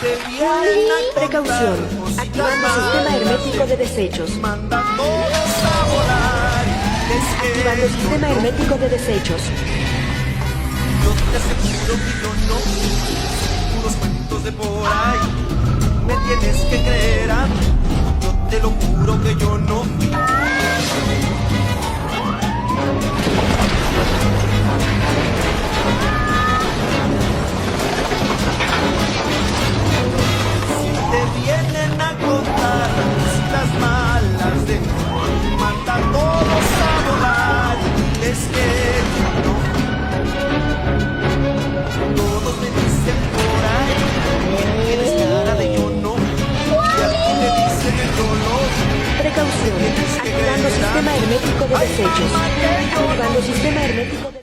te vienen a Precaución. contar Activando cositas sistema malas, hermético de desechos. manda todos a volar. Es que Activando sistema yo no, hermético de desechos. yo te aseguro que yo no, puros cuentos de por ahí, me tienes que creer a mí, yo te lo juro que yo no fui. Te vienen a contar cositas malas de mí, manda a todos a volar y diles que yo no. Todos me dicen por ahí que tienes cara de yo no, y a ti te dicen que yo no. Precaución. Activando sistema hermético de desechos. Activando sistema hermético de